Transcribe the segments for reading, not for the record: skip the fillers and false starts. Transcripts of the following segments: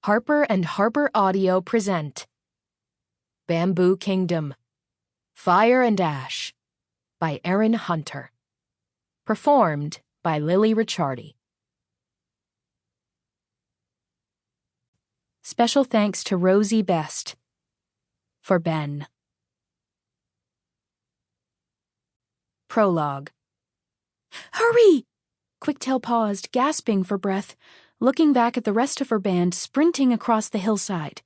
Harper and Harper Audio present Bamboo Kingdom, Fire and Ash by Erin Hunter. Performed by Lily Ricciardi. Special thanks to Rosie Best for Ben. Prologue. Hurry! Quicktail paused, gasping for breath, looking back at the rest of her band sprinting across the hillside.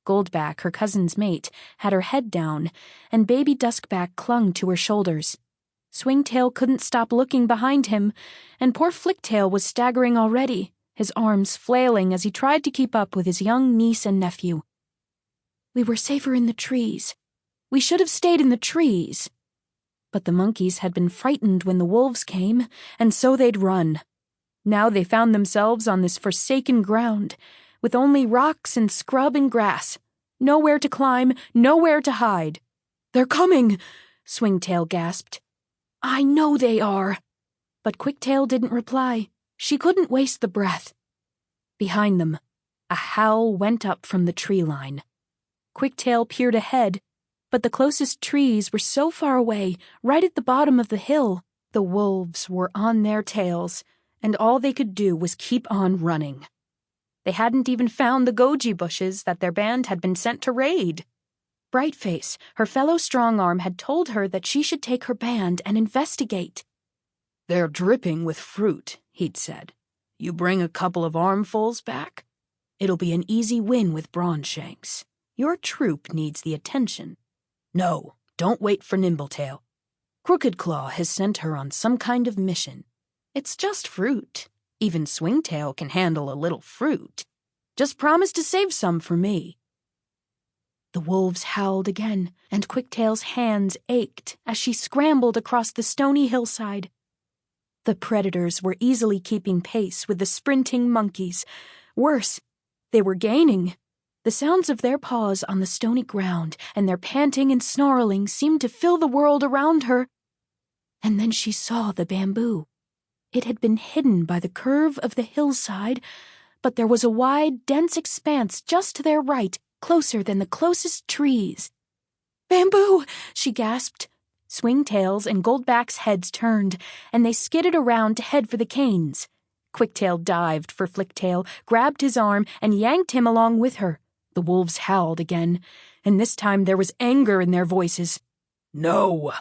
Goldback, her cousin's mate, had her head down, and baby Duskback clung to her shoulders. Swingtail couldn't stop looking behind him, and poor Flicktail was staggering already, his arms flailing as he tried to keep up with his young niece and nephew. We were safer in the trees. We should have stayed in the trees. But the monkeys had been frightened when the wolves came, and so they'd run. Now they found themselves on this forsaken ground, with only rocks and scrub and grass. Nowhere to climb, nowhere to hide. "They're coming!" Swingtail gasped. "I know they are." But Quicktail didn't reply. She couldn't waste the breath. Behind them, a howl went up from the tree line. Quicktail peered ahead, but the closest trees were so far away, right at the bottom of the hill. The wolves were on their tails, and all they could do was keep on running. They hadn't even found the goji bushes that their band had been sent to raid. Brightface, her fellow strong-arm, had told her that she should take her band and investigate. "They're dripping with fruit," he'd said. "You bring a couple of armfuls back? It'll be an easy win with Brawnshanks. Your troop needs the attention. No, don't wait for Nimbletail. Crooked Claw has sent her on some kind of mission. It's just fruit. Even Swingtail can handle a little fruit. Just promise to save some for me." The wolves howled again, and Quicktail's hands ached as she scrambled across the stony hillside. The predators were easily keeping pace with the sprinting monkeys. Worse, they were gaining. The sounds of their paws on the stony ground and their panting and snarling seemed to fill the world around her. And then she saw the bamboo. It had been hidden by the curve of the hillside, but there was a wide, dense expanse just to their right, closer than the closest trees. "Bamboo!" she gasped. Swingtail's and Goldback's heads turned, and they skidded around to head for the canes. Quicktail dived for Flicktail, grabbed his arm, and yanked him along with her. The wolves howled again, and this time there was anger in their voices. "No!"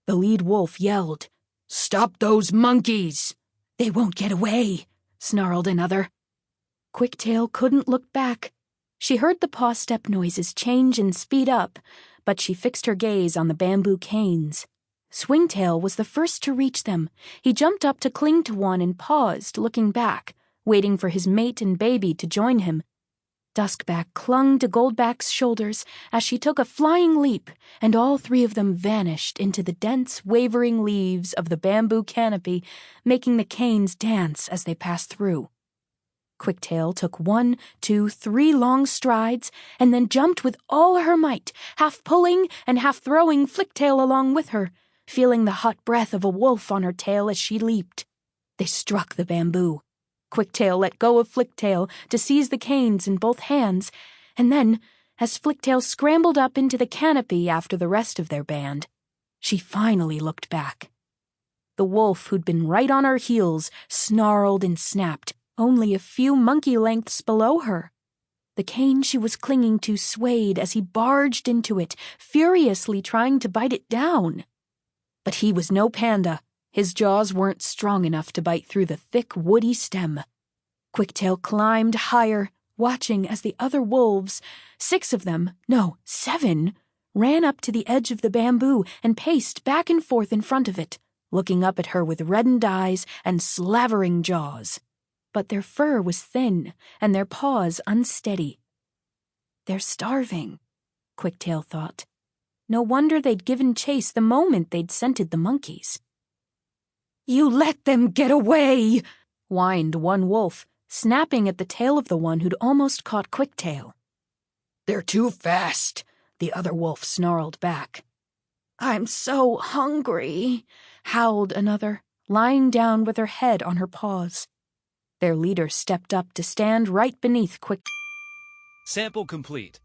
the lead wolf yelled. "Stop those monkeys!" "They won't get away," snarled another. Quicktail couldn't look back. She heard the paw step noises change and speed up, but she fixed her gaze on the bamboo canes. Swingtail was the first to reach them. He jumped up to cling to one and paused, looking back, waiting for his mate and baby to join him. Duskback clung to Goldback's shoulders as she took a flying leap, and all three of them vanished into the dense, wavering leaves of the bamboo canopy, making the canes dance as they passed through. Quicktail took 1, 2, 3 long strides, and then jumped with all her might, half pulling and half throwing Flicktail along with her, feeling the hot breath of a wolf on her tail as she leaped. They struck the bamboo. Quicktail let go of Flicktail to seize the canes in both hands, and then, as Flicktail scrambled up into the canopy after the rest of their band, she finally looked back. The wolf, who'd been right on her heels, snarled and snapped, only a few monkey lengths below her. The cane she was clinging to swayed as he barged into it, furiously trying to bite it down. But he was no panda. His jaws weren't strong enough to bite through the thick, woody stem. Quicktail climbed higher, watching as the other wolves, 6 of them, no, 7, ran up to the edge of the bamboo and paced back and forth in front of it, looking up at her with reddened eyes and slavering jaws. But their fur was thin and their paws unsteady. "They're starving," Quicktail thought. No wonder they'd given chase the moment they'd scented the monkeys. "You let them get away!" whined one wolf, snapping at the tail of the one who'd almost caught Quicktail. "They're too fast," the other wolf snarled back. "I'm so hungry," howled another, lying down with her head on her paws. Their leader stepped up to stand right beneath Quick. Sample complete.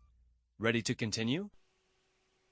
Ready to continue?